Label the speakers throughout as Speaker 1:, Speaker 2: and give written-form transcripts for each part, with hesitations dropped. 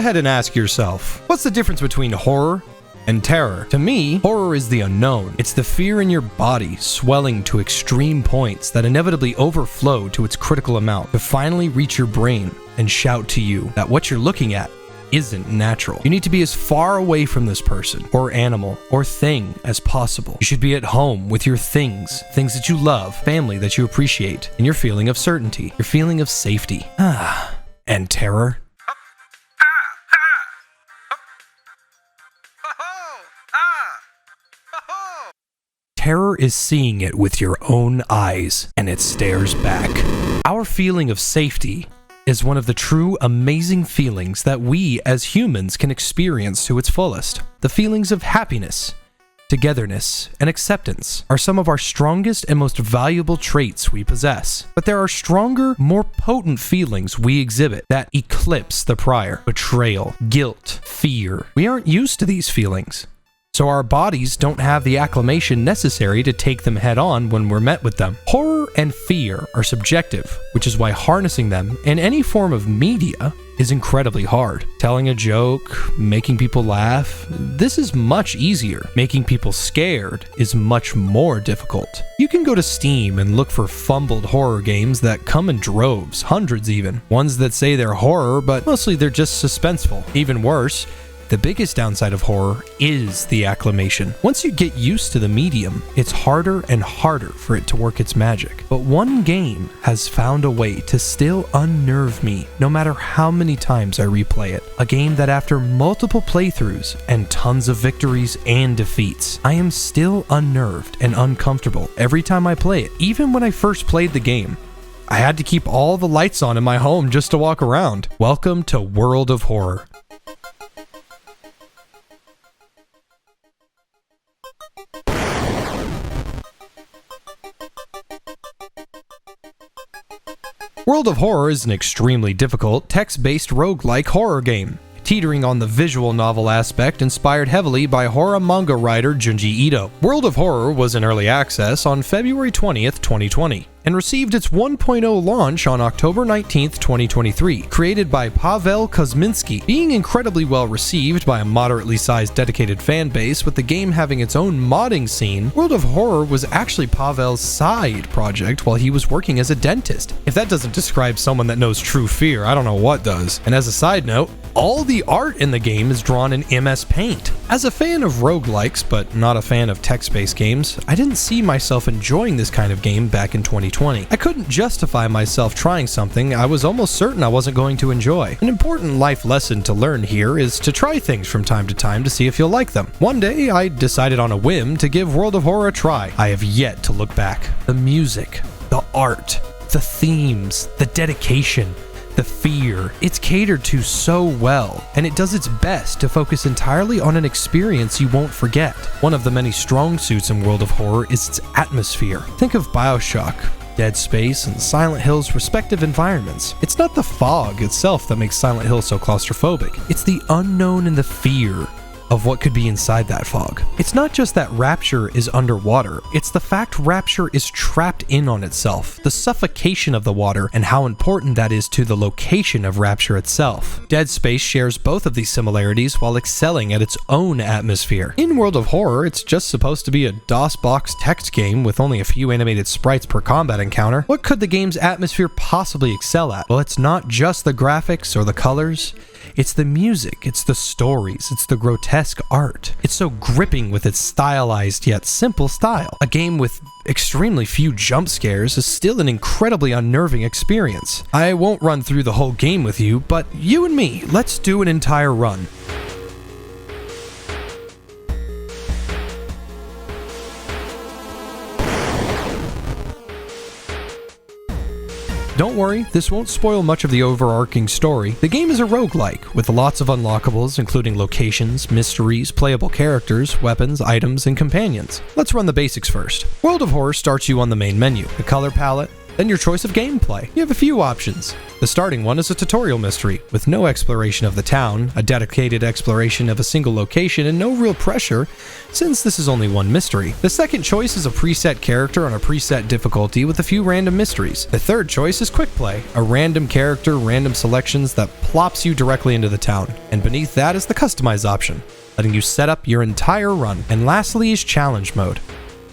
Speaker 1: ahead and ask yourself, what's the difference between horror and terror? To me, horror is the unknown. It's the fear in your body swelling to extreme points that inevitably overflow to its critical amount to finally reach your brain and shout to you that what you're looking at isn't natural. You need to be as far away from this person or animal or thing as possible. You should be at home with your things that you love, family that you appreciate, and your feeling of certainty, your feeling of safety. And terror? Terror is seeing it with your own eyes, and it stares back. Our feeling of safety is one of the true amazing feelings that we as humans can experience to its fullest. The feelings of happiness, togetherness, and acceptance are some of our strongest and most valuable traits we possess. But there are stronger, more potent feelings we exhibit that eclipse the prior: betrayal, guilt, fear. We aren't used to these feelings, so our bodies don't have the acclimation necessary to take them head on when we're met with them. Horror and fear are subjective, which is why harnessing them in any form of media is incredibly hard. Telling a joke, making people laugh, this is much easier. Making people scared is much more difficult. You can go to Steam and look for fumbled horror games that come in droves, hundreds even. Ones that say they're horror, but mostly they're just suspenseful. Even worse, the biggest downside of horror is the acclimation. Once you get used to the medium, it's harder and harder for it to work its magic. But one game has found a way to still unnerve me no matter how many times I replay it. A game that after multiple playthroughs and tons of victories and defeats, I am still unnerved and uncomfortable every time I play it. Even when I first played the game, I had to keep all the lights on in my home just to walk around. Welcome to World of Horror. World of Horror is an extremely difficult, text-based roguelike horror game, teetering on the visual novel aspect inspired heavily by horror manga writer Junji Ito. World of Horror was in early access on February 20th, 2020. And received its 1.0 launch on October 19th, 2023, created by Pavel Kuzminski. Being incredibly well received by a moderately sized dedicated fan base, with the game having its own modding scene, World of Horror was actually Pavel's side project while he was working as a dentist. If that doesn't describe someone that knows true fear, I don't know what does. And as a side note, all the art in the game is drawn in MS Paint. As a fan of roguelikes, but not a fan of text-based games, I didn't see myself enjoying this kind of game back in 2020. I couldn't justify myself trying something I was almost certain I wasn't going to enjoy. An important life lesson to learn here is to try things from time to time to see if you'll like them. One day, I decided on a whim to give World of Horror a try. I have yet to look back. The music, the art, the themes, the dedication, the fear, it's catered to so well, and it does its best to focus entirely on an experience you won't forget. One of the many strong suits in World of Horror is its atmosphere. Think of BioShock, Dead Space, and Silent Hill's respective environments. It's not the fog itself that makes Silent Hill so claustrophobic. It's the unknown and the fear of what could be inside that fog. It's not just that Rapture is underwater, it's the fact Rapture is trapped in on itself, the suffocation of the water, and how important that is to the location of Rapture itself. Dead Space shares both of these similarities while excelling at its own atmosphere. In World of Horror, it's just supposed to be a DOS-box text game with only a few animated sprites per combat encounter. What could the game's atmosphere possibly excel at? Well, it's not just the graphics or the colors. It's the music, it's the stories, it's the grotesque art. It's so gripping with its stylized yet simple style. A game with extremely few jump scares is still an incredibly unnerving experience. I won't run through the whole game with you, but you and me, let's do an entire run. Don't worry, this won't spoil much of the overarching story. The game is a roguelike, with lots of unlockables, including locations, mysteries, playable characters, weapons, items, and companions. Let's run the basics first. World of Horror starts you on the main menu. The color palette, Then your choice of gameplay. You have a few options. The starting one is a tutorial mystery, with no exploration of the town, a dedicated exploration of a single location, and no real pressure, since this is only one mystery. The second choice is a preset character on a preset difficulty with a few random mysteries. The third choice is quick play, a random character, random selections that plops you directly into the town. And beneath that is the customize option, letting you set up your entire run. And lastly is challenge mode.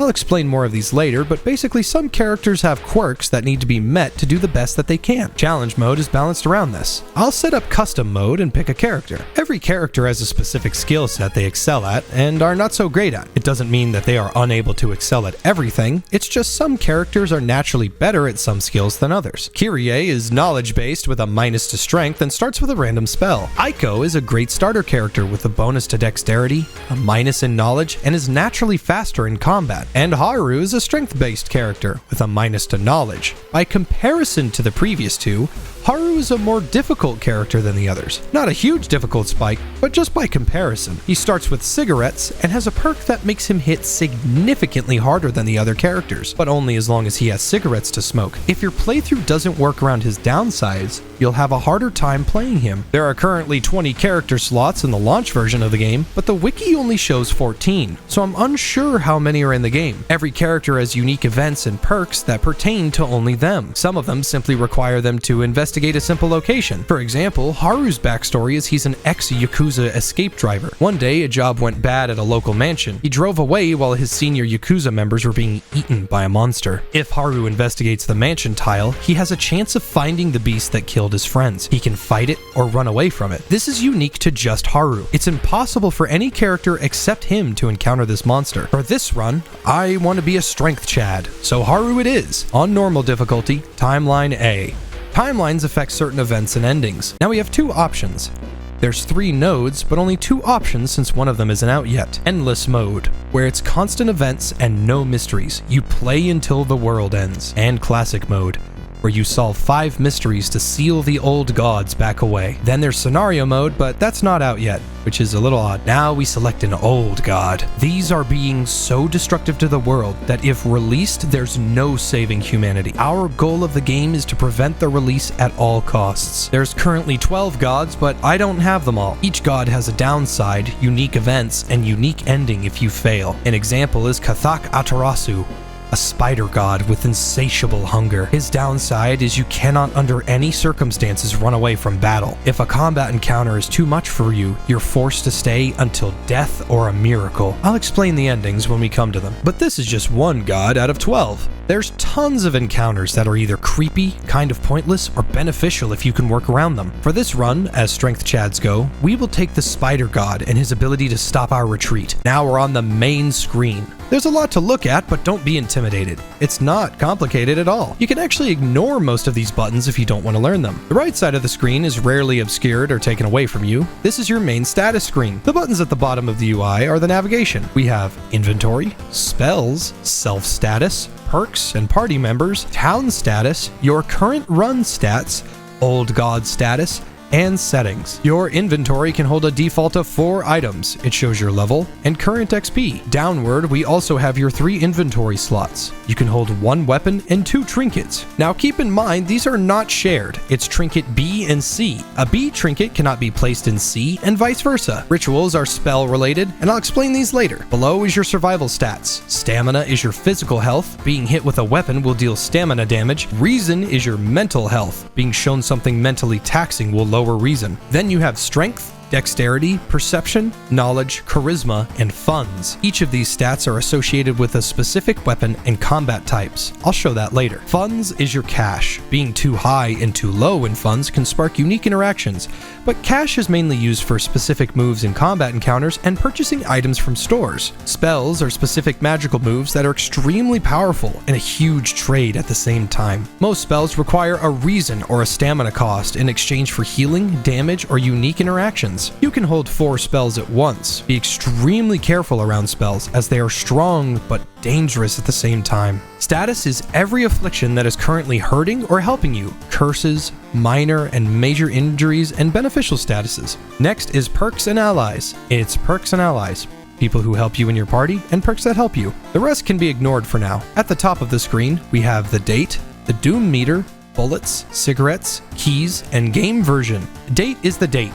Speaker 1: I'll explain more of these later, but basically some characters have quirks that need to be met to do the best that they can. Challenge mode is balanced around this. I'll set up custom mode and pick a character. Every character has a specific skill set they excel at and are not so great at. It doesn't mean that they are unable to excel at everything, it's just some characters are naturally better at some skills than others. Kyrie is knowledge based with a minus to strength and starts with a random spell. Aiko is a great starter character with a bonus to dexterity, a minus in knowledge, and is naturally faster in combat. And Haru is a strength-based character with a minus to knowledge. By comparison to the previous two, Haru is a more difficult character than the others. Not a huge difficult spike, but just by comparison. He starts with cigarettes and has a perk that makes him hit significantly harder than the other characters, but only as long as he has cigarettes to smoke. If your playthrough doesn't work around his downsides, you'll have a harder time playing him. There are currently 20 character slots in the launch version of the game, but the wiki only shows 14, so I'm unsure how many are in the game. Every character has unique events and perks that pertain to only them. Some of them simply require them to investigate a simple location. For example, Haru's backstory is he's an ex-Yakuza escape driver. One day, a job went bad at a local mansion. He drove away while his senior Yakuza members were being eaten by a monster. If Haru investigates the mansion tile, he has a chance of finding the beast that killed his friends. He can fight it or run away from it. This is unique to just Haru. It's impossible for any character except him to encounter this monster. For this run, I want to be a strength Chad, so Haru it is. On normal difficulty, timeline A. Timelines affect certain events and endings. Now we have two options. There's 3 nodes, but only 2 options since one of them isn't out yet. Endless mode, where it's constant events and no mysteries. You play until the world ends. And classic mode, where you solve 5 mysteries to seal the old gods back away. Then there's scenario mode, but that's not out yet, which is a little odd. Now we select an old god. These are beings so destructive to the world that if released, there's no saving humanity. Our goal of the game is to prevent the release at all costs. There's currently 12 gods, but I don't have them all. Each god has a downside, unique events, and unique ending if you fail. An example is Kathak Atarasu, a spider god with insatiable hunger. His downside is you cannot under any circumstances run away from battle. If a combat encounter is too much for you, you're forced to stay until death or a miracle. I'll explain the endings when we come to them. But this is just one god out of 12. There's tons of encounters that are either creepy, kind of pointless, or beneficial if you can work around them. For this run, as strength chads go, we will take the spider god and his ability to stop our retreat. Now we're on the main screen. There's a lot to look at, but don't be intimidated. It's not complicated at all. You can actually ignore most of these buttons if you don't want to learn them. The right side of the screen is rarely obscured or taken away from you. This is your main status screen. The buttons at the bottom of the UI are the navigation. We have inventory, spells, self-status, perks and party members, town status, your current run stats, old god status, and settings. Your inventory can hold a default of 4 items. It shows your level and current XP. Downward, we also have your 3 inventory slots. You can hold 1 weapon and 2 trinkets. Now keep in mind, these are not shared. It's trinket B and C. A B trinket cannot be placed in C and vice versa. Rituals are spell related, and I'll explain these later. Below is your survival stats. Stamina is your physical health. Being hit with a weapon will deal stamina damage. Reason is your mental health. Being shown something mentally taxing will lower reason. Then you have strength, dexterity, perception, knowledge, charisma, and funds. Each of these stats are associated with a specific weapon and combat types. I'll show that later. Funds is your cash. Being too high and too low in funds can spark unique interactions, but cash is mainly used for specific moves in combat encounters and purchasing items from stores. Spells are specific magical moves that are extremely powerful and a huge trade at the same time. Most spells require a reason or a stamina cost in exchange for healing, damage, or unique interactions. You can hold 4 spells at once. Be extremely careful around spells as they are strong but dangerous at the same time. Status is every affliction that is currently hurting or helping you. Curses, minor and major injuries, and beneficial statuses. Next is perks and allies. It's perks and allies. People who help you in your party, and perks that help you. The rest can be ignored for now. At the top of the screen, we have the date, the doom meter, bullets, cigarettes, keys, and game version. Date is the date.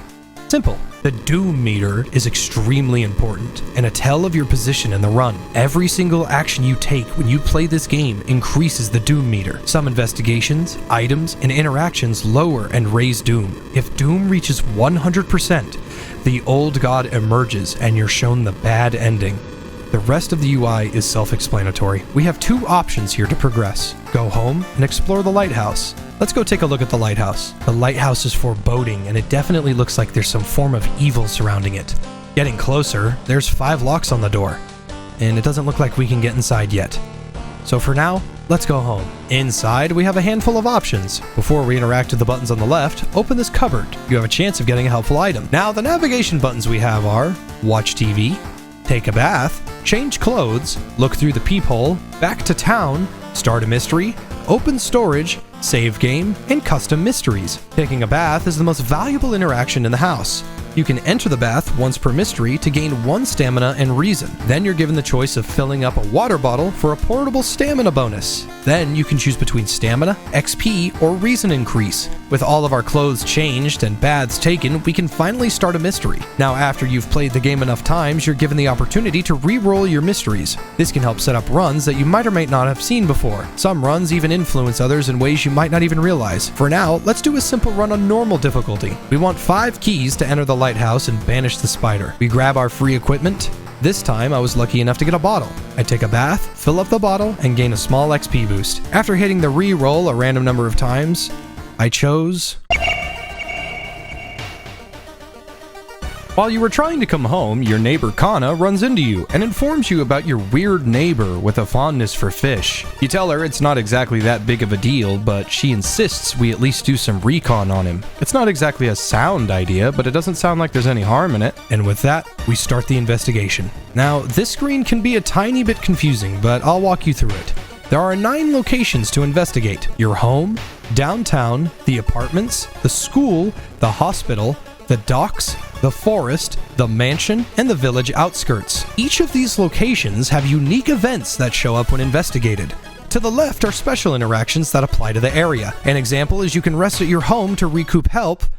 Speaker 1: Simple. The doom meter is extremely important and a tell of your position in the run. Every single action you take when you play this game increases the doom meter. Some investigations, items, and interactions lower and raise doom. If doom reaches 100%, the old god emerges and you're shown the bad ending. The rest of the UI is self-explanatory. We have two options here to progress. Go home and explore the lighthouse. Let's go take a look at the lighthouse. The lighthouse is foreboding and it definitely looks like there's some form of evil surrounding it. Getting closer, there's 5 locks on the door. And it doesn't look like we can get inside yet. So for now, let's go home. Inside, we have a handful of options. Before we interact with the buttons on the left, open this cupboard. You have a chance of getting a helpful item. Now, the navigation buttons we have are watch TV, take a bath, change clothes, look through the peephole, back to town, start a mystery, open storage, save game, and custom mysteries. Taking a bath is the most valuable interaction in the house. You can enter the bath once per mystery to gain 1 stamina and reason. Then you're given the choice of filling up a water bottle for a portable stamina bonus. Then you can choose between stamina, XP, or reason increase. With all of our clothes changed and baths taken, we can finally start a mystery. Now after you've played the game enough times, you're given the opportunity to re-roll your mysteries. This can help set up runs that you might or might not have seen before. Some runs even influence others in ways you might not even realize. For now, let's do a simple run on normal difficulty. We want 5 keys to enter the lighthouse and banish the spider. We grab our free equipment. This time I was lucky enough to get a bottle. I take a bath, fill up the bottle, and gain a small XP boost. After hitting the re-roll a random number of times, I chose... While you were trying to come home, your neighbor Kana runs into you and informs you about your weird neighbor with a fondness for fish. You tell her it's not exactly that big of a deal, but she insists we at least do some recon on him. It's not exactly a sound idea, but it doesn't sound like there's any harm in it. And with that, we start the investigation. Now, this screen can be a tiny bit confusing, but I'll walk you through it. There are 9 locations to investigate: your home, downtown, the apartments, the school, the hospital, the docks, the forest, the mansion, and the village outskirts. Each of these locations have unique events that show up when investigated. To the left are special interactions that apply to the area. An example is you can rest at your home to recoup health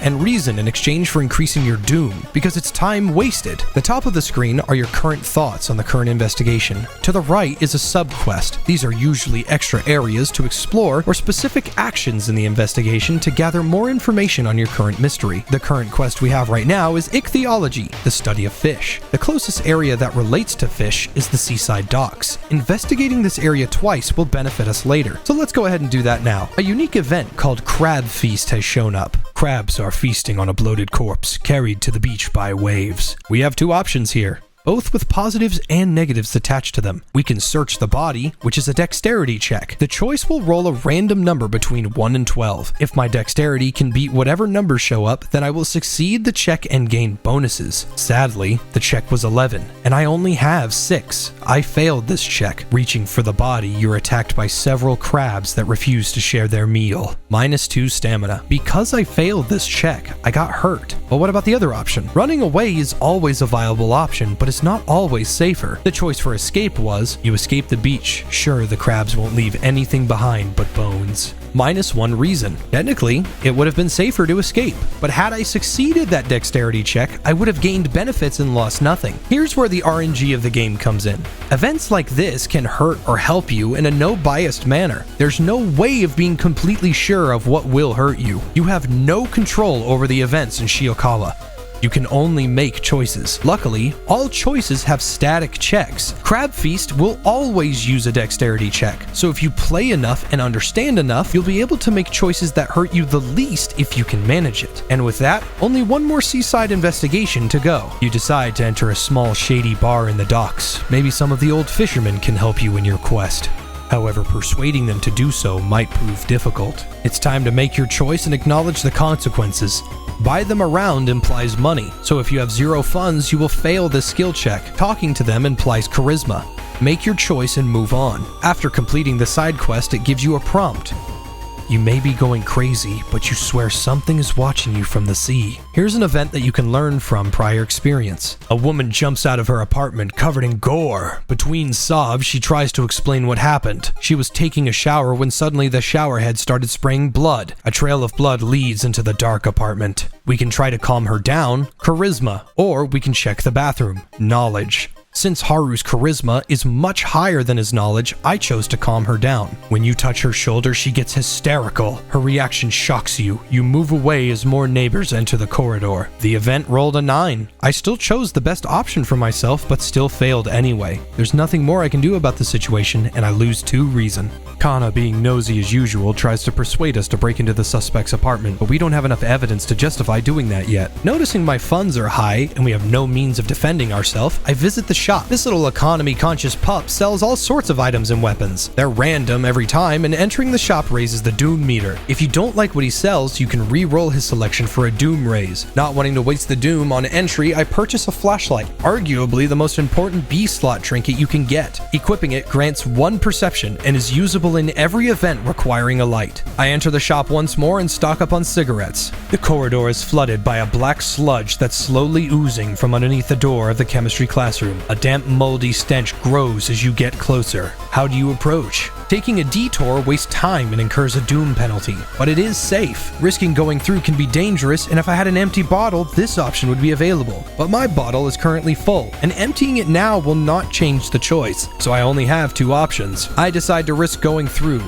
Speaker 1: and reason in exchange for increasing your doom, because it's time wasted. The top of the screen are your current thoughts on the current investigation. To the right is a sub-quest. These are usually extra areas to explore or specific actions in the investigation to gather more information on your current mystery. The current quest we have right now is ichthyology, the study of fish. The closest area that relates to fish is the seaside docks. Investigating this area twice will benefit us later, so let's go ahead and do that now. A unique event called Crab Feast has shown up. Crabs are feasting on a bloated corpse carried to the beach by waves. We have 2 options here, both with positives and negatives attached to them. We can search the body, which is a dexterity check. The choice will roll a random number between 1 and 12. If my dexterity can beat whatever numbers show up, then I will succeed the check and gain bonuses. Sadly, the check was 11, and I only have 6. I failed this check. Reaching for the body, you're attacked by several crabs that refuse to share their meal. -2 stamina. Because I failed this check, I got hurt. But what about the other option? Running away is always a viable option, but it's not always safer. The choice for escape was, you escape the beach. Sure, the crabs won't leave anything behind but bones. -1 reason. Technically, it would have been safer to escape, but had I succeeded that dexterity check, I would have gained benefits and lost nothing. Here's where the RNG of the game comes in. Events like this can hurt or help you in a no-biased manner. There's no way of being completely sure of what will hurt you. You have no control over the events in Shiokawa. You can only make choices. Luckily, all choices have static checks. Crab Feast will always use a dexterity check, so if you play enough and understand enough, you'll be able to make choices that hurt you the least if you can manage it. And with that, only 1 more seaside investigation to go. You decide to enter a small shady bar in the docks. Maybe some of the old fishermen can help you in your quest. However, persuading them to do so might prove difficult. It's time to make your choice and acknowledge the consequences. Buy them around implies money, so if you have 0 funds, you will fail this skill check. Talking to them implies charisma. Make your choice and move on. After completing the side quest, it gives you a prompt. You may be going crazy, but you swear something is watching you from the sea. Here's an event that you can learn from prior experience. A woman jumps out of her apartment covered in gore. Between sobs, she tries to explain what happened. She was taking a shower when suddenly the shower head started spraying blood. A trail of blood leads into the dark apartment. We can try to calm her down, charisma, or we can check the bathroom, knowledge. Since Haru's charisma is much higher than his knowledge, I chose to calm her down. When you touch her shoulder, she gets hysterical. Her reaction shocks you. You move away as more neighbors enter the corridor. The event rolled a 9. I still chose the best option for myself, but still failed anyway. There's nothing more I can do about the situation, and I lose 2 reason. Kana, being nosy as usual, tries to persuade us to break into the suspect's apartment, but we don't have enough evidence to justify doing that yet. Noticing my funds are high, and we have no means of defending ourselves, I visit the shop. This little economy-conscious pup sells all sorts of items and weapons. They're random every time, and entering the shop raises the doom meter. If you don't like what he sells, you can re-roll his selection for a doom raise. Not wanting to waste the doom on entry, I purchase a flashlight, arguably the most important B-slot trinket you can get. Equipping it grants 1 perception and is usable in every event requiring a light. I enter the shop once more and stock up on cigarettes. The corridor is flooded by a black sludge that's slowly oozing from underneath the door of the chemistry classroom. A damp, moldy stench grows as you get closer. How do you approach? Taking a detour wastes time and incurs a doom penalty, but it is safe. Risking going through can be dangerous, and if I had an empty bottle, this option would be available. But my bottle is currently full, and emptying it now will not change the choice, so I only have 2 options. I decide to risk going through.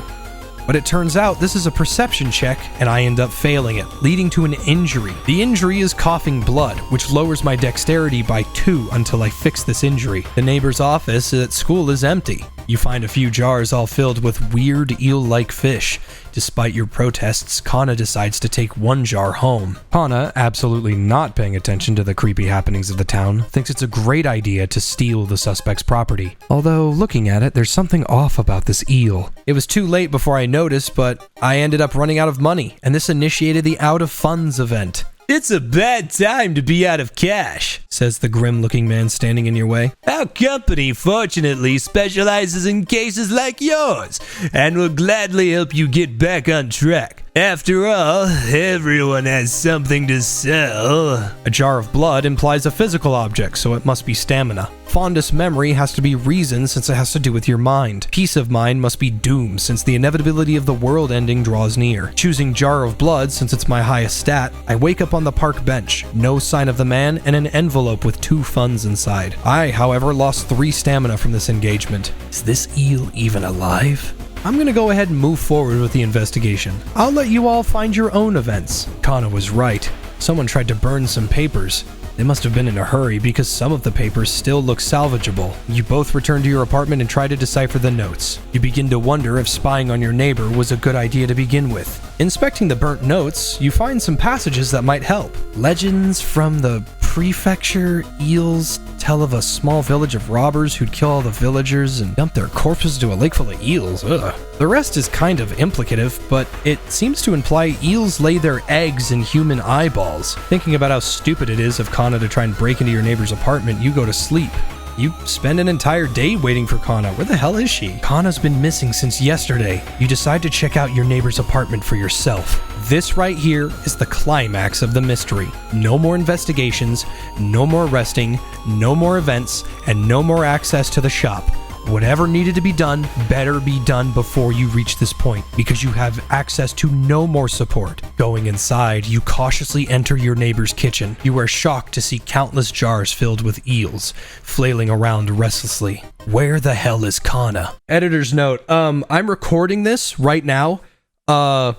Speaker 1: But it turns out this is a perception check, and I end up failing it, leading to an injury. The injury is coughing blood, which lowers my dexterity by 2 until I fix this injury. The neighbor's office at school is empty. You find a few jars all filled with weird eel-like fish. Despite your protests, Kana decides to take 1 jar home. Kana, absolutely not paying attention to the creepy happenings of the town, thinks it's a great idea to steal the suspect's property. Although, looking at it, there's something off about this eel. It was too late before I noticed, but I ended up running out of money, and this initiated the Out of Funds event. "It's a bad time to be out of cash," says the grim-looking man standing in your way. "Our company, fortunately, specializes in cases like yours, and will gladly help you get back on track. After all, everyone has something to sell." A jar of blood implies a physical object, so it must be stamina. Fondest memory has to be reason, since it has to do with your mind. Peace of mind must be doom, since the inevitability of the world ending draws near. Choosing jar of blood, since it's my highest stat, I wake up on the park bench. No sign of the man, and an envelope with 2 funds inside. I, however, lost 3 stamina from this engagement. Is this eel even alive? I'm gonna go ahead and move forward with the investigation. I'll let you all find your own events. Kana was right. Someone tried to burn some papers. They must have been in a hurry because some of the papers still look salvageable. You both return to your apartment and try to decipher the notes. You begin to wonder if spying on your neighbor was a good idea to begin with. Inspecting the burnt notes, you find some passages that might help. Legends from the prefecture, eels tell of a small village of robbers who'd kill all the villagers and dump their corpses to a lake full of eels. Ugh. The rest is kind of implicative, but it seems to imply eels lay their eggs in human eyeballs. Thinking about how stupid it is of Kana to try and break into your neighbor's apartment, you go to sleep. You spend an entire day waiting for Kana. Where the hell is she? Kana's been missing since yesterday. You decide to check out your neighbor's apartment for yourself. This right here is the climax of the mystery. No more investigations, no more resting, no more events, and no more access to the shop. Whatever needed to be done better be done before you reach this point, because you have access to no more support. Going inside, you cautiously enter your neighbor's kitchen. You are shocked to see countless jars filled with eels, flailing around restlessly. Where the hell is Kana? Editor's note, I'm recording this right now. I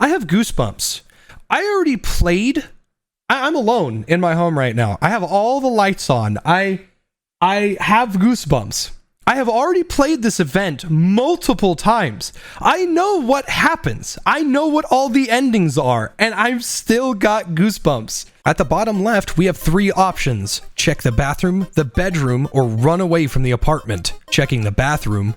Speaker 1: have goosebumps. I already played. I'm alone in my home right now. I have all the lights on. I have goosebumps. I have already played this event multiple times. I know what happens. I know what all the endings are, and I've still got goosebumps. At the bottom left, we have 3 options. Check the bathroom, the bedroom, or run away from the apartment. Checking the bathroom,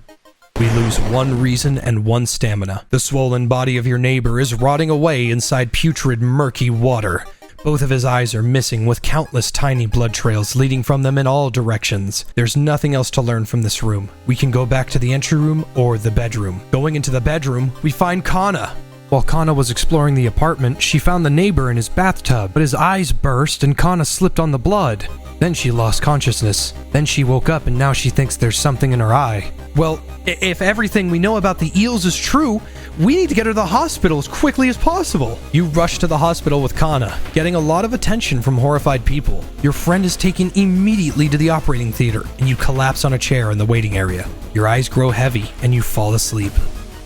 Speaker 1: we lose 1 reason and 1 stamina. The swollen body of your neighbor is rotting away inside putrid, murky water. Both of his eyes are missing, with countless tiny blood trails leading from them in all directions. There's nothing else to learn from this room. We can go back to the entry room or the bedroom. Going into the bedroom, we find Kana. While Kana was exploring the apartment, she found the neighbor in his bathtub, but his eyes burst and Kana slipped on the blood. Then she lost consciousness. Then she woke up and now she thinks there's something in her eye. Well, if everything we know about the eels is true, we need to get her to the hospital as quickly as possible. You rush to the hospital with Kana, getting a lot of attention from horrified people. Your friend is taken immediately to the operating theater, and you collapse on a chair in the waiting area. Your eyes grow heavy, and you fall asleep.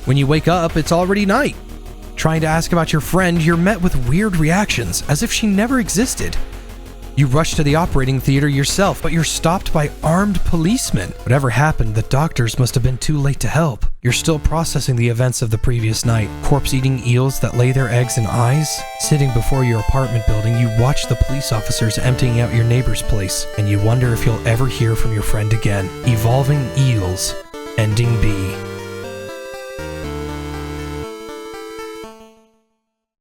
Speaker 1: When you wake up, it's already night. Trying to ask about your friend, you're met with weird reactions, as if she never existed. You rush to the operating theater yourself, but you're stopped by armed policemen. Whatever happened, the doctors must have been too late to help. You're still processing the events of the previous night. Corpse-eating eels that lay their eggs in eyes. Sitting before your apartment building, you watch the police officers emptying out your neighbor's place, and you wonder if you'll ever hear from your friend again. Evolving eels. Ending B.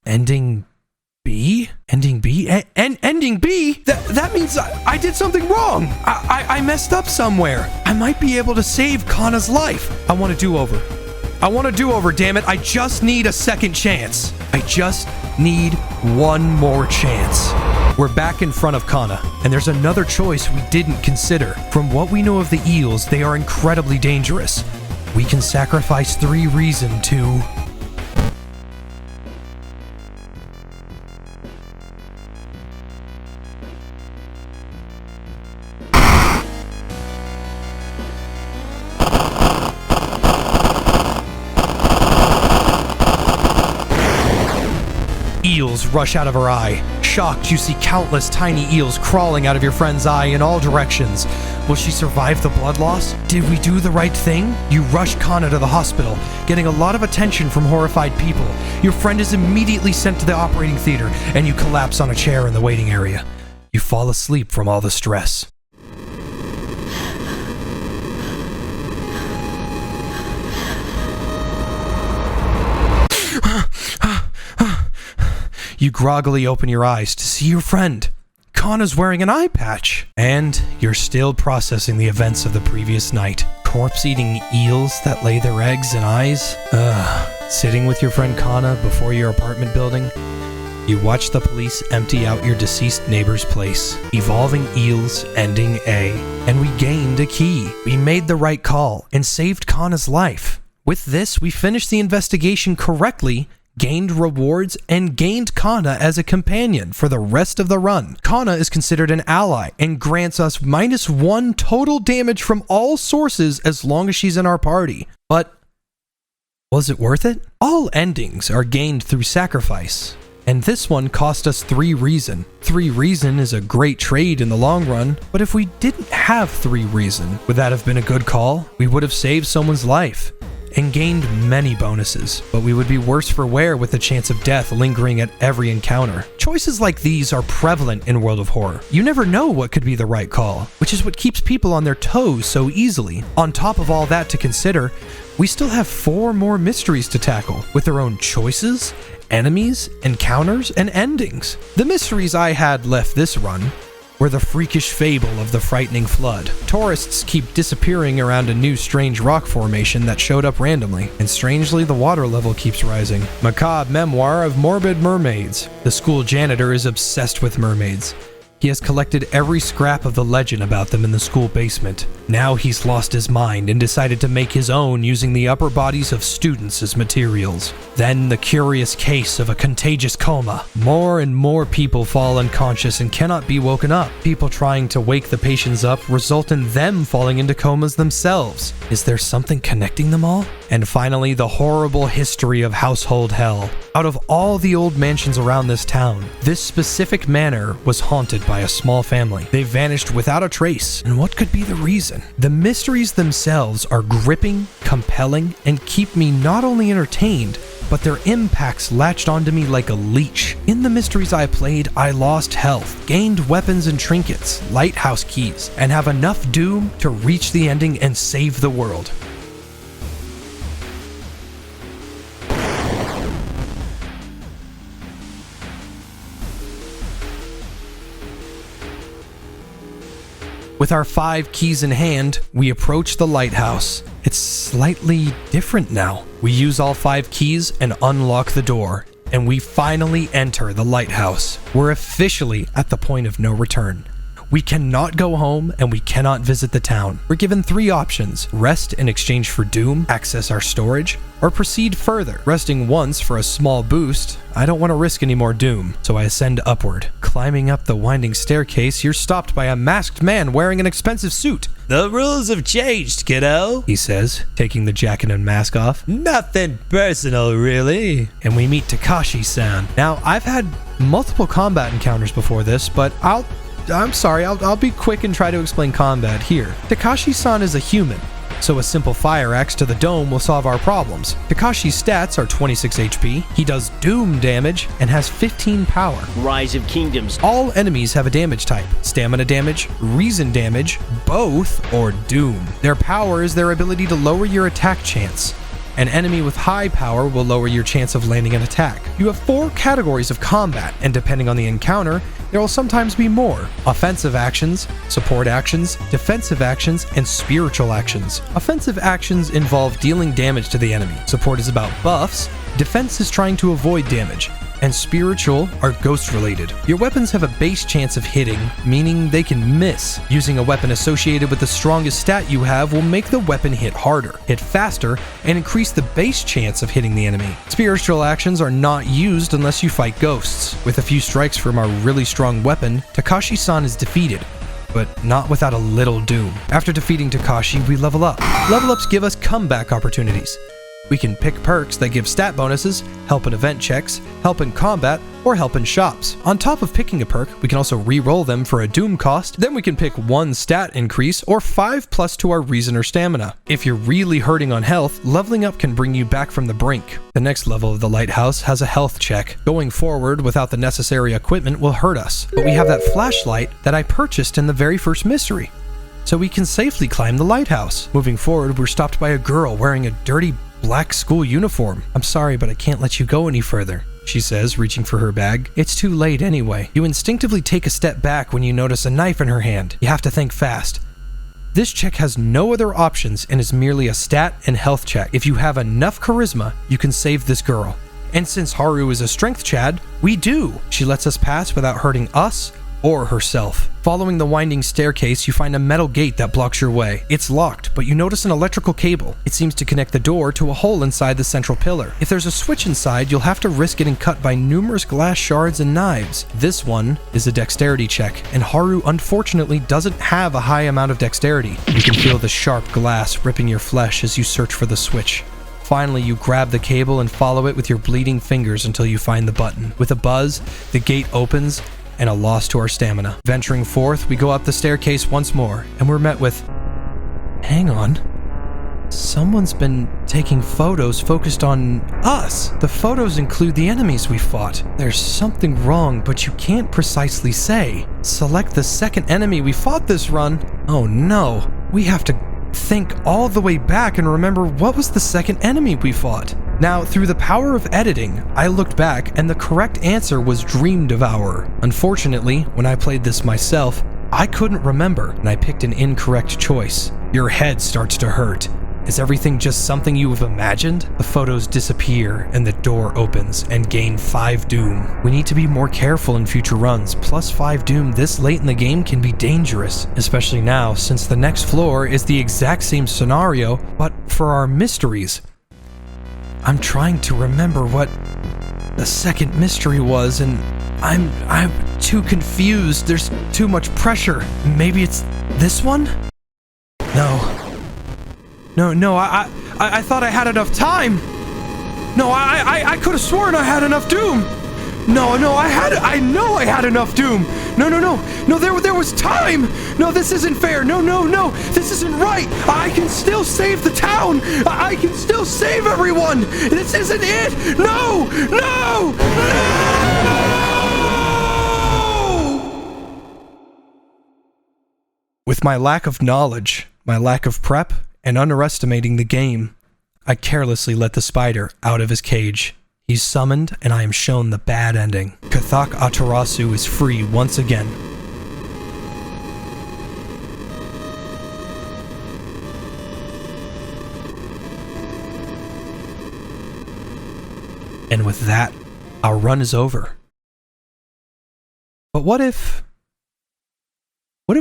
Speaker 1: Ending B? Ending B? Ending B? That means I did something wrong. I messed up somewhere. I might be able to save Kana's life. I want a do-over. I want a do-over, damn it. I just need a second chance. I just need one more chance. We're back in front of Kana, and there's another choice we didn't consider. From what we know of the eels, they are incredibly dangerous. We can sacrifice 3 reason to... Eels rush out of her eye. Shocked, you see countless tiny eels crawling out of your friend's eye in all directions. Will she survive the blood loss? Did we do the right thing? You rush Kana to the hospital, getting a lot of attention from horrified people. Your friend is immediately sent to the operating theater, and you collapse on a chair in the waiting area. You fall asleep from all the stress. You groggily open your eyes to see your friend. Kana's wearing an eye patch. And you're still processing the events of the previous night. Corpse-eating eels that lay their eggs in eyes. Sitting with your friend Kana before your apartment building. You watch the police empty out your deceased neighbor's place. Evolving eels, ending A. And we gained a key. We made the right call and saved Kana's life. With this, we finished the investigation correctly, gained rewards, and gained Kana as a companion for the rest of the run. Kana is considered an ally and grants us -1 total damage from all sources as long as she's in our party. But was it worth it? All endings are gained through sacrifice, and this one cost us 3 reason. 3 reason is a great trade in the long run, but if we didn't have 3 reason, would that have been a good call? We would have saved someone's life and gained many bonuses, but we would be worse for wear with the chance of death lingering at every encounter. Choices like these are prevalent in World of Horror. You never know what could be the right call, which is what keeps people on their toes so easily. On top of all that to consider, we still have 4 more mysteries to tackle, with their own choices, enemies, encounters, and endings. The mysteries I had left this run were the freakish fable of the frightening flood. Tourists keep disappearing around a new strange rock formation that showed up randomly, and strangely the water level keeps rising. Macabre memoir of morbid mermaids. The school janitor is obsessed with mermaids. He has collected every scrap of the legend about them in the school basement. Now he's lost his mind and decided to make his own using the upper bodies of students as materials. Then the curious case of a contagious coma. More and more people fall unconscious and cannot be woken up. People trying to wake the patients up result in them falling into comas themselves. Is there something connecting them all? And finally, the horrible history of household hell. Out of all the old mansions around this town, this specific manor was haunted by a small family. They vanished without a trace, and what could be the reason? The mysteries themselves are gripping, compelling, and keep me not only entertained, but their impacts latched onto me like a leech. In the mysteries I played, I lost health, gained weapons and trinkets, lighthouse keys, and have enough doom to reach the ending and save the world. With our 5 keys in hand, we approach the lighthouse. it's slightly different now. We use all 5 keys and unlock the door, and we finally enter the lighthouse. We're officially at the point of no return. We cannot go home and we cannot visit the town. We're given 3 options: rest in exchange for doom, access our storage, or proceed further. Resting once for a small boost, I don't want to risk any more doom, so I ascend upward. Climbing up the winding staircase, you're stopped by a masked man wearing an expensive suit.
Speaker 2: "The rules have changed, kiddo,"
Speaker 1: he says, taking the jacket and mask off.
Speaker 2: "Nothing personal, really."
Speaker 1: And we meet Takashi-san. Now, I've had multiple combat encounters before this, but I'll be quick and try to explain combat here. Takashi-san is a human, so a simple fire axe to the dome will solve our problems. Takashi's stats are 26 HP, he does doom damage, and has 15 power.
Speaker 2: Rise of Kingdoms.
Speaker 1: All enemies have a damage type: stamina damage, reason damage, both, or doom. Their power is their ability to lower your attack chance. An enemy with high power will lower your chance of landing an attack. You have 4 categories of combat, and depending on the encounter, there will sometimes be more: offensive actions, support actions, defensive actions, and spiritual actions. Offensive actions involve dealing damage to the enemy. Support is about buffs, defense is trying to avoid damage, and spiritual are ghost related. Your weapons have a base chance of hitting, meaning they can miss. Using a weapon associated with the strongest stat you have will make the weapon hit harder, hit faster, and increase the base chance of hitting the enemy. Spiritual actions are not used unless you fight ghosts. With a few strikes from our really strong weapon, Takashi-san is defeated, but not without a little doom. After defeating Takashi, we level up. Level ups give us comeback opportunities. We can pick perks that give stat bonuses, help in event checks, help in combat, or help in shops. On top of picking a perk, we can also re-roll them for a doom cost. Then we can pick 1 stat increase or 5+ to our reason or stamina. If you're really hurting on health, leveling up can bring you back from the brink. The next level of the lighthouse has a health check. Going forward without the necessary equipment will hurt us, but we have that flashlight that I purchased in the very first mystery, so we can safely climb the lighthouse. Moving forward, we're stopped by a girl wearing a dirty black school uniform. "I'm sorry, but I can't let you go any further," she says, reaching for her bag. It's too late anyway. You instinctively take a step back when you notice a knife in her hand. You have to think fast. This check has no other options and is merely a stat and health check. If you have enough charisma, you can save this girl. And since Haru is a strength chad, we do. She lets us pass without hurting us or herself. Following the winding staircase, you find a metal gate that blocks your way. It's locked, but you notice an electrical cable. It seems to connect the door to a hole inside the central pillar. If there's a switch inside, you'll have to risk getting cut by numerous glass shards and knives. This one is a dexterity check, and Haru unfortunately doesn't have a high amount of dexterity. You can feel the sharp glass ripping your flesh as you search for the switch. Finally, you grab the cable and follow it with your bleeding fingers until you find the button. With a buzz, the gate opens, and a loss to our stamina. Venturing forth, we go up the staircase once more, and we're met with, "Hang on. Someone's been taking photos focused on us. The photos include the enemies we fought. There's something wrong, but you can't precisely say. Select the second enemy we fought this run. Oh no. We have to think all the way back and remember what was the second enemy we fought." Now, through the power of editing, I looked back and the correct answer was Dream Devourer. Unfortunately, when I played this myself, I couldn't remember and I picked an incorrect choice. Your head starts to hurt. Is everything just something you have imagined? The photos disappear and the door opens and gain 5 doom. We need to be more careful in future runs. Plus 5 doom this late in the game can be dangerous, especially now since the next floor is the exact same scenario, but for our mysteries. I'm trying to remember what the second mystery was, and I'm too confused. There's too much pressure. Maybe it's this one? No, I thought I had enough time. No, I could have sworn I had enough doom. No, I know I had enough doom. No, there was time. No, this isn't fair. No, this isn't right. I can still save the town. I can still save everyone. This isn't it. No. With my lack of knowledge, my lack of prep, and underestimating the game, I carelessly let the spider out of his cage. He's summoned, and I am shown the bad ending. Kathak Atarasu is free once again. And with that, our run is over. But what if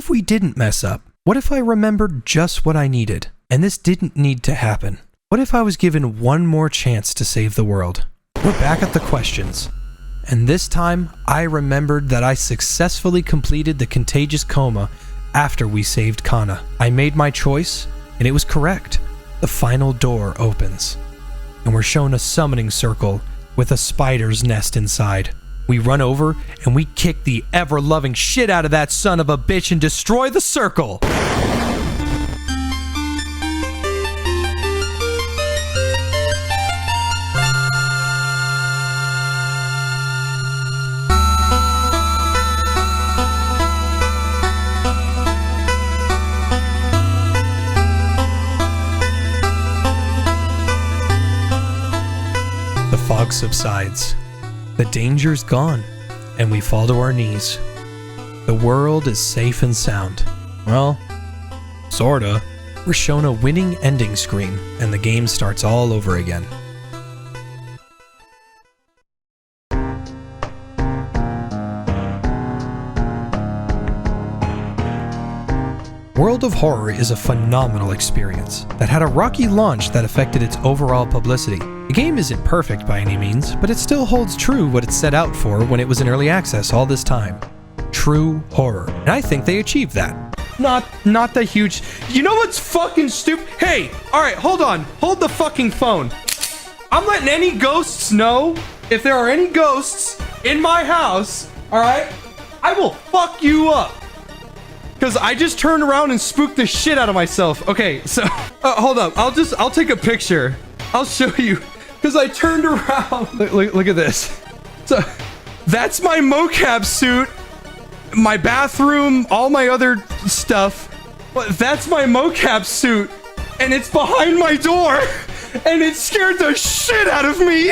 Speaker 1: we didn't mess up? What if I remembered just what I needed, and this didn't need to happen? What if I was given one more chance to save the world? We're back at the questions. And this time, I remembered that I successfully completed the contagious coma after we saved Kana. I made my choice, and it was correct. The final door opens, and we're shown a summoning circle with a spider's nest inside. We run over, and we kick the ever-loving shit out of that son of a bitch and destroy the circle! The fog subsides. The danger's gone, and we fall to our knees. The world is safe and sound. Well, sorta. We're shown a winning ending screen, and the game starts all over again. World of Horror is a phenomenal experience that had a rocky launch that affected its overall publicity. The game isn't perfect by any means, but it still holds true what it set out for when it was in early access all this time. True horror. And I think they achieved that. Not the huge... You know what's fucking stupid? Hey, alright, hold on. Hold the fucking phone. I'm letting any ghosts know if there are any ghosts in my house, alright? I will fuck you up. Because I just turned around and spooked the shit out of myself. Okay, so... hold up. I'll take a picture. I'll show you. Because I turned around. Look at this. So, that's my mocap suit. My bathroom. All my other stuff. But that's my mocap suit. And it's behind my door. And it scared the shit out of me.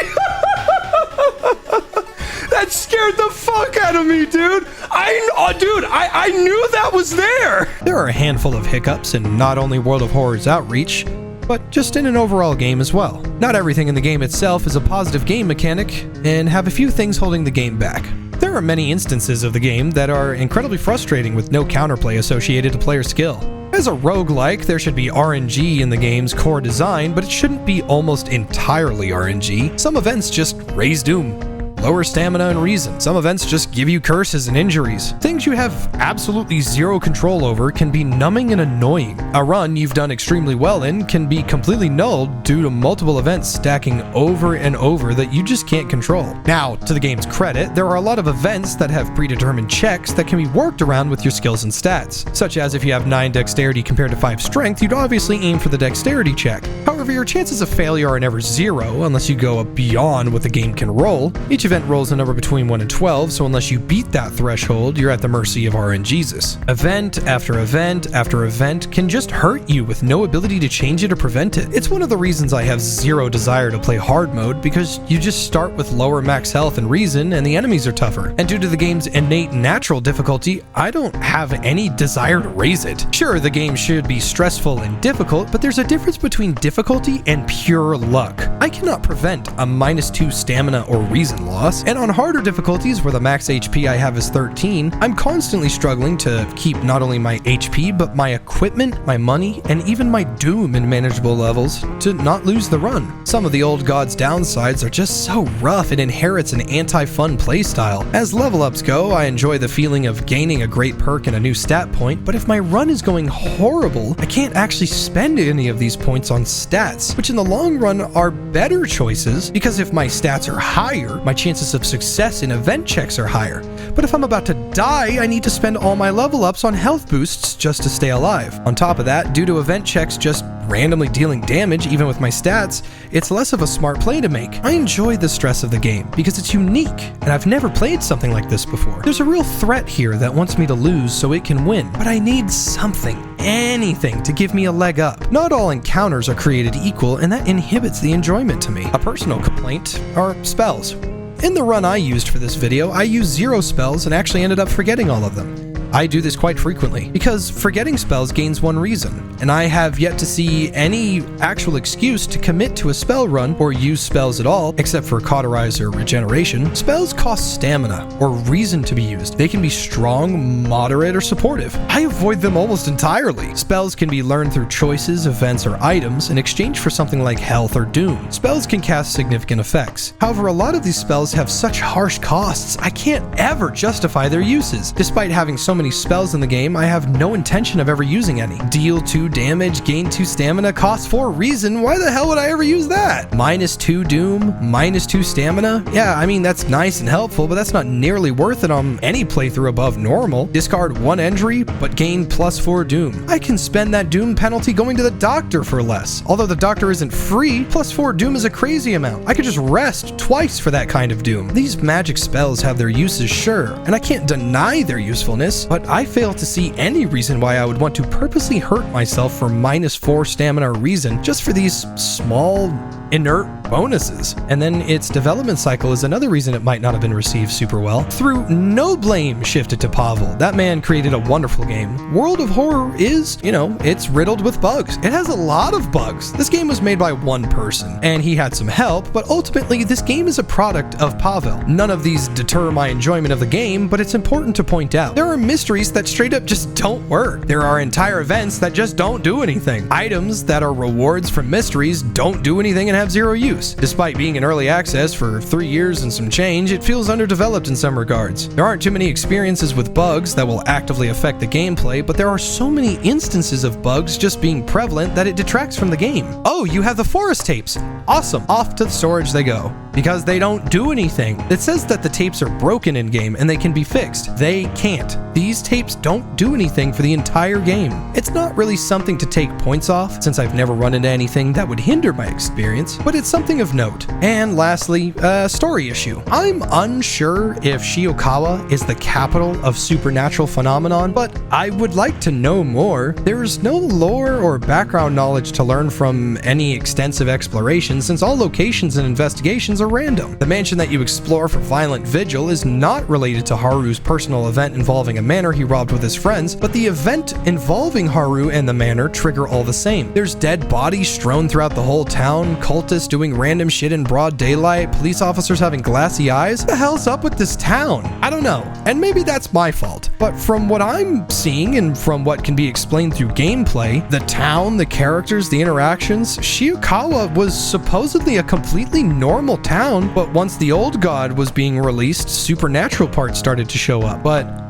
Speaker 1: That scared the fuck out of me, dude. I knew that was there. There are a handful of hiccups in not only World of Horror's outreach, but just in an overall game as well. Not everything in the game itself is a positive game mechanic, and have a few things holding the game back. There are many instances of the game that are incredibly frustrating with no counterplay associated to player skill. As a roguelike, there should be RNG in the game's core design, but it shouldn't be almost entirely RNG. Some events just raise doom. Lower stamina and reason. Some events just give you curses and injuries. Things you have absolutely zero control over can be numbing and annoying. A run you've done extremely well in can be completely nulled due to multiple events stacking over and over that you just can't control. Now, to the game's credit, there are a lot of events that have predetermined checks that can be worked around with your skills and stats, such as if you have 9 dexterity compared to 5 strength, you'd obviously aim for the dexterity check. However, your chances of failure are never 0 unless you go beyond what the game can roll. Each event rolls a number between 1 and 12, so unless you beat that threshold, you're at the mercy of RNGesus. Event after event after event can just hurt you with no ability to change it or prevent it. It's one of the reasons I have zero desire to play hard mode, because you just start with lower max health and reason, and the enemies are tougher. And due to the game's innate natural difficulty, I don't have any desire to raise it. Sure, the game should be stressful and difficult, but there's a difference between difficulty and pure luck. I cannot prevent a -2 stamina or reason loss, and on harder difficulties where the max HP I have is 13, I'm constantly struggling to keep not only my HP, but my equipment, my money, and even my doom in manageable levels to not lose the run. Some of the old god's downsides are just so rough it inherits an anti-fun playstyle. As level ups go, I enjoy the feeling of gaining a great perk and a new stat point, but if my run is going horrible, I can't actually spend any of these points on stats, which in the long run are better choices, because if my stats are higher, my chances of success in event checks are higher. But if I'm about to die, I need to spend all my level ups on health boosts just to stay alive. On top of that, due to event checks just randomly dealing damage even with my stats, it's less of a smart play to make. I enjoy the stress of the game because it's unique, and I've never played something like this before. There's a real threat here that wants me to lose so it can win, but I need something, anything, to give me a leg up. Not all encounters are created equal, and that inhibits the enjoyment to me. A personal complaint are spells. In the run I used for this video, I used 0 spells and actually ended up forgetting all of them. I do this quite frequently, because forgetting spells gains one reason, and I have yet to see any actual excuse to commit to a spell run or use spells at all, except for cauterize or regeneration. Spells cost stamina, or reason to be used. They can be strong, moderate, or supportive. I avoid them almost entirely. Spells can be learned through choices, events, or items in exchange for something like health or doom. Spells can cast significant effects. However, a lot of these spells have such harsh costs, I can't ever justify their uses. Despite having so many spells in the game, I have no intention of ever using any. Deal 2 damage, gain 2 stamina, cost 4 reason. Why the hell would I ever use that? -2 doom, -2 stamina? Yeah, I mean, that's nice and helpful, but that's not nearly worth it on any playthrough above normal. Discard 1 injury, but gain +4 doom. I can spend that doom penalty going to the doctor for less. Although the doctor isn't free, +4 doom is a crazy amount. I could just rest twice for that kind of doom. These magic spells have their uses, sure, and I can't deny their usefulness, but I fail to see any reason why I would want to purposely hurt myself for -4 stamina or reason just for these small, inert bonuses. And then its development cycle is another reason it might not have been received super well. Through no blame shifted to Pavel. That man created a wonderful game. World of Horror is, it's riddled with bugs. It has a lot of bugs. This game was made by one person, and he had some help, but ultimately this game is a product of Pavel. None of these deter my enjoyment of the game, but it's important to point out. There are mysteries that straight up just don't work. There are entire events that just don't do anything. Items that are rewards from mysteries don't do anything and have zero use. Despite being in early access for 3 years and some change, it feels underdeveloped in some regards. There aren't too many experiences with bugs that will actively affect the gameplay, but there are so many instances of bugs just being prevalent that it detracts from the game. Oh, you have the forest tapes. Awesome. Off to the storage they go, because they don't do anything. It says that the tapes are broken in-game and they can be fixed. They can't. These tapes don't do anything for the entire game. It's not really something to take points off, since I've never run into anything that would hinder my experience, but it's something of note. And lastly, a story issue. I'm unsure if Shiokawa is the capital of supernatural phenomenon, but I would like to know more. There's no lore or background knowledge to learn from any extensive exploration, since all locations and investigations are random. The mansion that you explore for Violent Vigil is not related to Haru's personal event involving a manor he robbed with his friends, but the event involving Haru and the manor trigger all the same. There's dead bodies strewn throughout the whole town, cultists doing random shit in broad daylight, police officers having glassy eyes. What the hell's up with this town? I don't know, and maybe that's my fault, but from what I'm seeing and from what can be explained through gameplay, the town, the characters, the interactions, Shiokawa was supposedly a completely normal town, but once the old god was being released, supernatural parts started to show up, but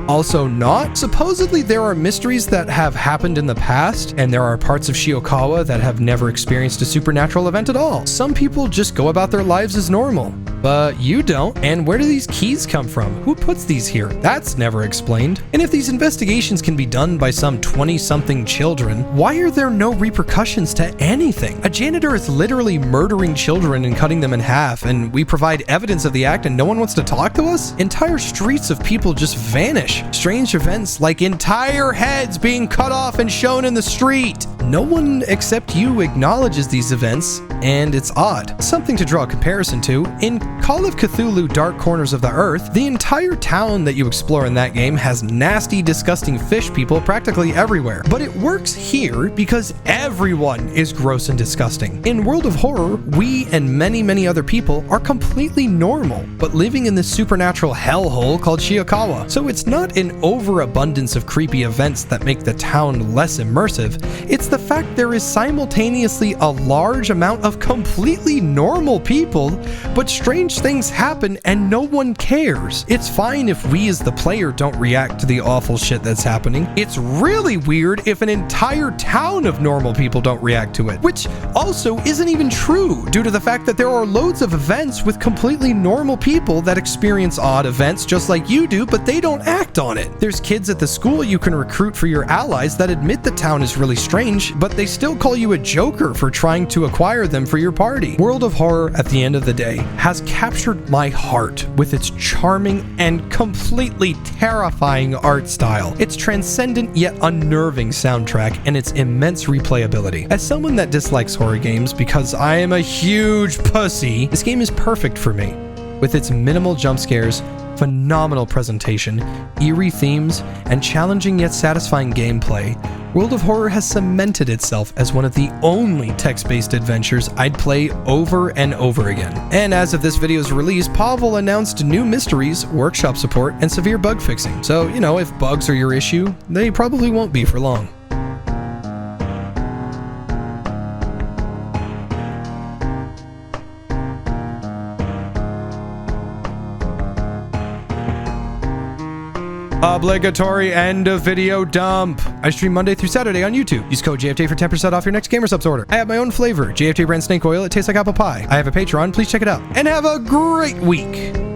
Speaker 1: also not. Supposedly there are mysteries that have happened in the past, and there are parts of Shiokawa that have never experienced a supernatural event at all. Some people just go about their lives as normal, but you don't. And where do these keys come from? Who puts these here? That's never explained. And if these investigations can be done by some 20-something children, why are there no repercussions to anything? A janitor is literally murdering children and cutting them in half, and we provide evidence of the act and no one wants to talk to us? Entire streets of people just vanish. Strange events like entire heads being cut off and shown in the street. No one except you acknowledges these events, and it's odd. Something to draw a comparison to, in Call of Cthulhu Dark Corners of the Earth, the entire town that you explore in that game has nasty, disgusting fish people practically everywhere. But it works here because everyone is gross and disgusting. In World of Horror, we and many other people are completely normal, but living in this supernatural hellhole called Shiokawa. So it's not an overabundance of creepy events that make the town less immersive. It's the fact there is simultaneously a large amount of completely normal people, but strange things happen and no one cares. It's fine if we as the player don't react to the awful shit that's happening. It's really weird if an entire town of normal people don't react to it, which also isn't even true due to the fact that there are loads of events with completely normal people that experience odd events just like you do, but they don't act on it. There's kids at the school you can recruit for your allies that admit the town is really strange, but they still call you a joker for trying to acquire them for your party. World of Horror, at the end of the day, has captured my heart with its charming and completely terrifying art style, its transcendent yet unnerving soundtrack, and its immense replayability. As someone that dislikes horror games because I am a huge pussy, this game is perfect for me. With its minimal jump scares, phenomenal presentation, eerie themes, and challenging yet satisfying gameplay, World of Horror has cemented itself as one of the only text-based adventures I'd play over and over again. And as of this video's release, Pavel announced new mysteries, workshop support, and severe bug fixing. So, you know, if bugs are your issue, they probably won't be for long. Obligatory end of video dump. I stream Monday through Saturday on YouTube. Use code JFJ for 10% off your next GamerSupps order. I have my own flavor, JFJ brand snake oil. It tastes like apple pie. I have a Patreon. Please check it out. And have a great week.